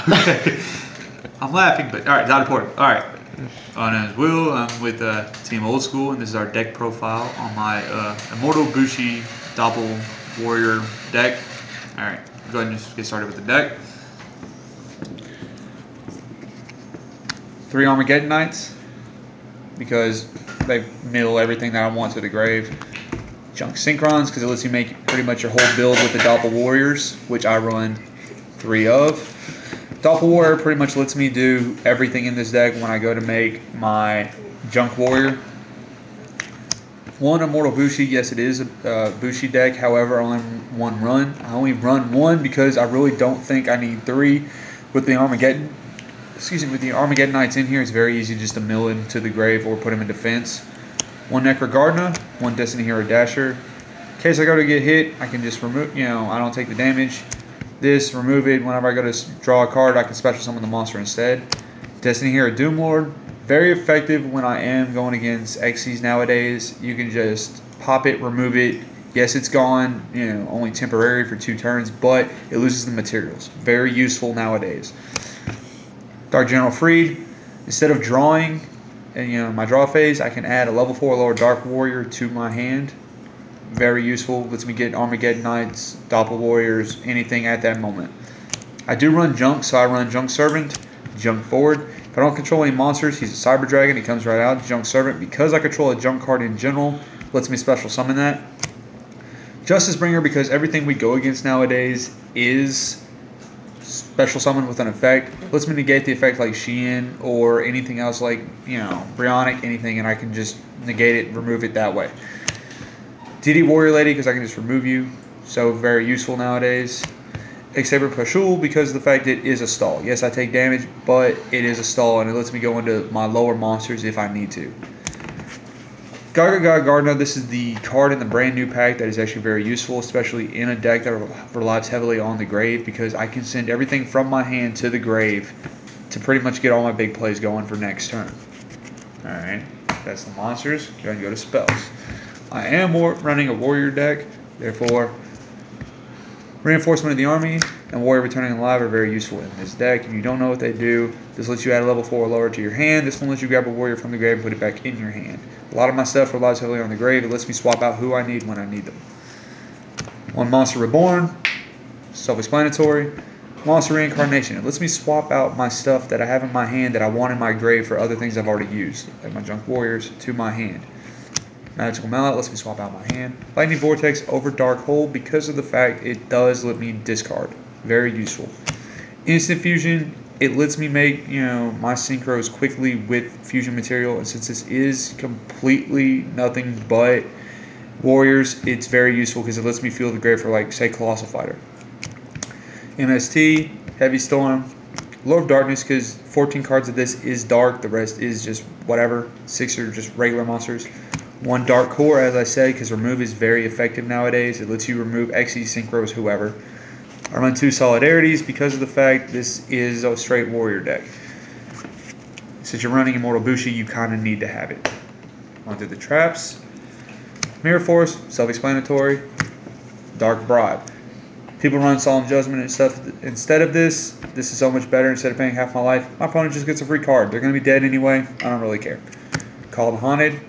Okay. I'm laughing, but all right, not important. All right. My name is Will. I'm with Team Old School, and this is our deck profile on my Immortal Bushi Doppel Warrior deck. All right, go ahead and just get started with the deck. 3 Armageddon Knights, because they mill everything that I want to the grave. Junk Synchrons, because it lets you make pretty much your whole build with the Doppel Warriors, which I run 3 of. Doppel Warrior pretty much lets me do everything in this deck when I go to make my Junk Warrior. 1 Immortal Bushi, yes it is a Bushi deck, however only 1 run. I only run 1 because I really don't think I need 3 with the Armageddon. With the Armageddon Knights in here, it's very easy just to mill into the grave or put them in defense. 1 Necrogardna, 1 Destiny Hero Dasher. In case I go to get hit, I can just remove, I don't take the damage. This, remove it. Whenever I go to draw a card, I can special summon the monster instead. Destiny Hero Doomlord, very effective when I am going against Xyz nowadays. You can just pop it, remove it. Yes, it's gone, only temporary for 2 turns, but it loses the materials. Very useful nowadays. Dark General Freed, instead of drawing, and my draw phase, I can add a level 4 lower Dark Warrior to my hand. Very useful, lets me get Armageddon Knights, Doppel Warriors, anything at that moment. I do run Junk, so I run Junk Servant, Junk Forward. If I don't control any monsters, he's a Cyber Dragon, he comes right out. Junk Servant, because I control a Junk card in general, lets me special summon that. Justice Bringer, because everything we go against nowadays is special summon with an effect, lets me negate the effect like Shein or anything else like, Brionic, anything, and I can just negate it, remove it that way. DD Warrior Lady, because I can just remove you, so very useful nowadays. Xaber Pashul, because of the fact it is a stall. Yes, I take damage, but it is a stall, and it lets me go into my lower monsters if I need to. Gargana, this is the card in the brand new pack that is actually very useful, especially in a deck that relies heavily on the grave, because I can send everything from my hand to the grave to pretty much get all my big plays going for next turn. Alright, that's the monsters. Go ahead and go to spells. I am running a warrior deck, therefore Reinforcement of the Army and Warrior Returning Alive are very useful in this deck. If you don't know what they do, this lets you add a level 4 or lower to your hand. This one lets you grab a warrior from the grave and put it back in your hand. A lot of my stuff relies heavily on the grave. It lets me swap out who I need when I need them. 1 Monster Reborn, self-explanatory. Monster Reincarnation, it lets me swap out my stuff that I have in my hand that I want in my grave for other things I've already used, like my Junk Warriors, to my hand. Magical Mallet lets me swap out my hand. Lightning Vortex over Dark Hole, because of the fact it does let me discard. Very useful. Instant Fusion, it lets me make, my synchros quickly with fusion material, and since this is completely nothing but warriors, it's very useful because it lets me feel the grave for, like, say, Colossal Fighter. MST, Heavy Storm, Lord of Darkness, because 14 cards of this is dark, the rest is just whatever. 6 are just regular monsters. 1 Dark Core, as I said, because remove is very effective nowadays. It lets you remove Xyz, Synchros, whoever. I run 2 Solidarities because of the fact this is a straight warrior deck. Since you're running Immortal Bushi, you kind of need to have it. Onto the traps. Mirror Force, self-explanatory. Dark Bribe. People run Solemn Judgment and stuff. Instead of this, this is so much better. Instead of paying half my life, my opponent just gets a free card. They're going to be dead anyway. I don't really care. Call the Haunted.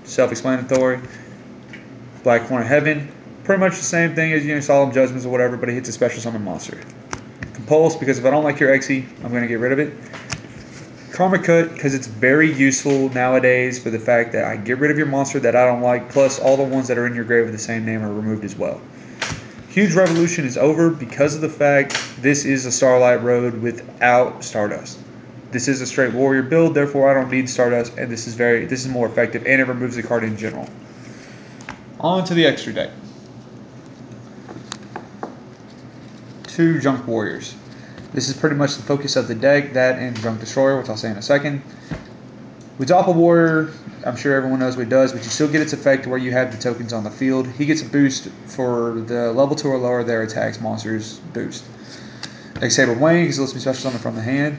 Self-explanatory. Black Horn of Heaven, pretty much the same thing as Solemn Judgments or whatever, but it hits a special summon monster. Compulse, because if I don't like your Xyz, I'm going to get rid of it. Karma Cut, because it's very useful nowadays for the fact that I get rid of your monster that I don't like, plus all the ones that are in your grave with the same name are removed as well. Huge Revolution is over because of the fact this is a Starlight Road without Stardust. This is a straight warrior build, therefore I don't need Stardust, and this is more effective, and it removes the card in general. On to the extra deck. 2 Junk Warriors. This is pretty much the focus of the deck, that and Junk Destroyer, which I'll say in a second. With Doppel Warrior, I'm sure everyone knows what he does, but you still get its effect where you have the tokens on the field. He gets a boost for the level 2 or lower their attacks monsters boost. Xaber Wayne, because it lets me special summon from the hand.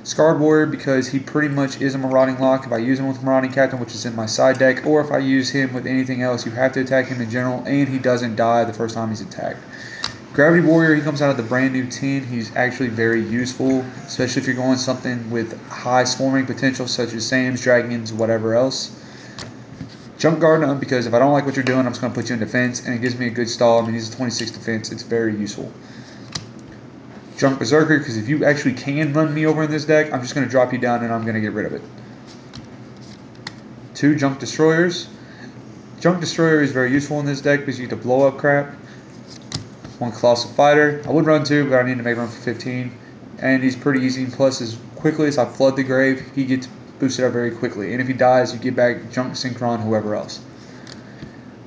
Scarred Warrior, because he pretty much is a Marauding Lock. If I use him with Marauding Captain, which is in my side deck, or if I use him with anything else, you have to attack him in general, and he doesn't die the first time he's attacked. Gravity Warrior, he comes out of the brand new tin. He's actually very useful, especially if you're going something with high swarming potential, such as Sams, Dragons, whatever else. Junk Guard, because if I don't like what you're doing, I'm just going to put you in defense, and it gives me a good stall. I mean, he's a 26 defense. It's very useful. Junk Berserker, because if you actually can run me over in this deck, I'm just going to drop you down and I'm going to get rid of it. 2 Junk Destroyers. Junk Destroyer is very useful in this deck because you get to blow up crap. 1 Colossal Fighter. I would run 2, but I need to make room for 15. And he's pretty easy. And plus, as quickly as I flood the grave, he gets boosted up very quickly. And if he dies, you get back Junk Synchron, whoever else.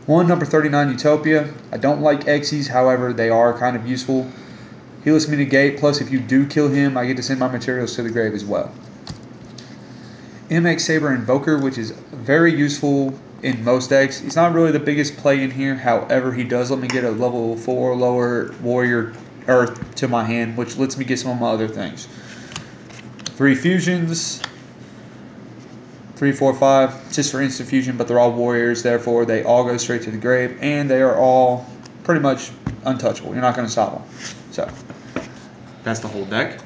1 number 39 Utopia. I don't like Xyz, however, they are kind of useful. He lets me negate, plus if you do kill him, I get to send my materials to the grave as well. MX Saber Invoker, which is very useful in most decks. He's not really the biggest play in here, however, he does let me get a level 4 lower warrior earth to my hand, which lets me get some of my other things. 3 fusions, 3, 4, 5, just for instant fusion, but they're all warriors, therefore they all go straight to the grave, and they are all pretty much untouchable. You're not going to stop them. So, that's the whole deck.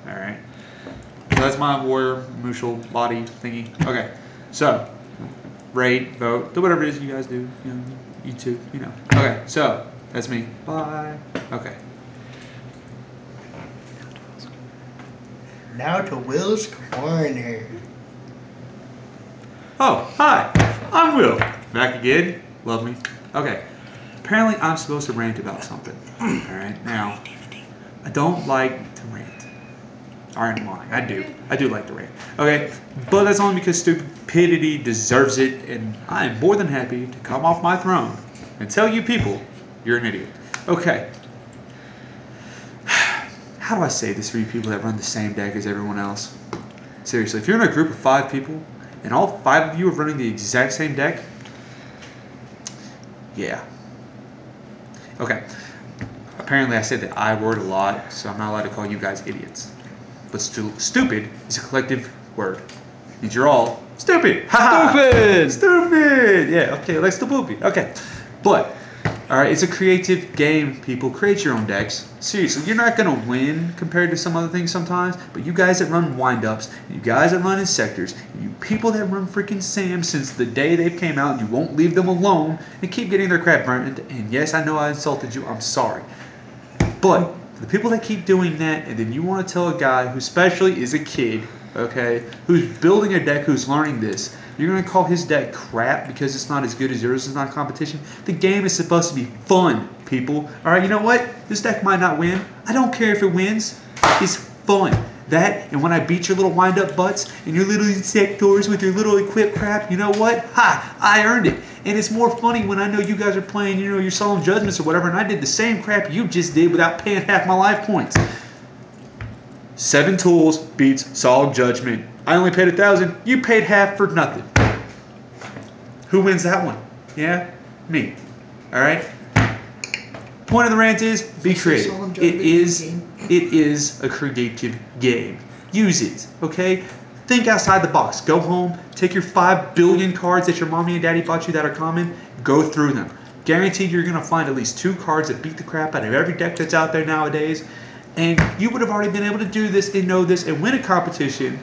Alright. So that's my warrior, Mushal, body thingy. Okay. So, rate, vote, do whatever it is you guys do. You know, YouTube, you know. Okay, so, that's me. Bye. Okay. Now to Will's Corner. Oh, hi. I'm Will. Back again. Love me. Okay. Apparently, I'm supposed to rant about something. Alright, now, I don't like to rant. Aren't lying. I do. I do like to rant. Okay, but that's only because stupidity deserves it, and I am more than happy to come off my throne and tell you people you're an idiot. Okay. How do I say this for you people that run the same deck as everyone else? Seriously, if you're in a group of 5 people, and all 5 of you are running the exact same deck, yeah. Okay. Apparently I said the I word a lot, so I'm not allowed to call you guys idiots. But stupid is a collective word. It means you're all stupid. Stupid! Stupid! Yeah, okay, like stupid. Okay. But, alright, it's a creative game, people. Create your own decks. Seriously, you're not going to win compared to some other things sometimes, but you guys that run wind-ups, you guys that run Insectors, you people that run freaking Sam since the day they came out, you won't leave them alone and keep getting their crap burnt. And yes, I know I insulted you. I'm sorry. But the people that keep doing that, and then you want to tell a guy who especially is a kid, okay, who's building a deck, who's learning this, you're going to call his deck crap because it's not as good as yours, it's not competition. The game is supposed to be fun, people. Alright, you know what? This deck might not win. I don't care if it wins. It's fun. That, and when I beat your little wind-up butts and your little Insectors with your little equip crap, you know what? Ha! I earned it. And it's more funny when I know you guys are playing, you know, your Solemn Judgments or whatever, and I did the same crap you just did without paying half my life points. 7 tools beats Solemn Judgment. I only paid 1,000. You paid half for nothing. Who wins that one? Yeah? Me. Alright? Point of the rant is, be creative. It is a creative game. Use it, okay? Think outside the box. Go home, take your 5 billion cards that your mommy and daddy bought you that are common, go through them. Guaranteed you're going to find at least 2 cards that beat the crap out of every deck that's out there nowadays. And you would have already been able to do this and know this and win a competition,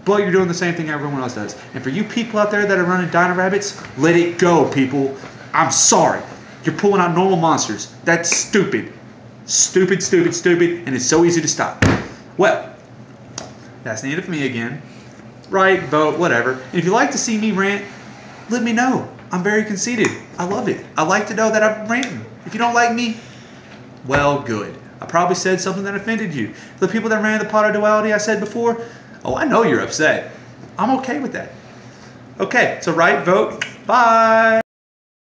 but you're doing the same thing everyone else does. And for you people out there that are running Dino Rabbits, let it go, people. I'm sorry. You're pulling out normal monsters. That's stupid. Stupid, stupid, stupid, and it's so easy to stop. Well, that's the end of me again. Write, vote, whatever. And if you like to see me rant, let me know. I'm very conceited. I love it. I like to know that I'm ranting. If you don't like me, well, good. I probably said something that offended you. The people that ran the pot of duality I said before, oh, I know you're upset. I'm okay with that. Okay, so write, vote, bye.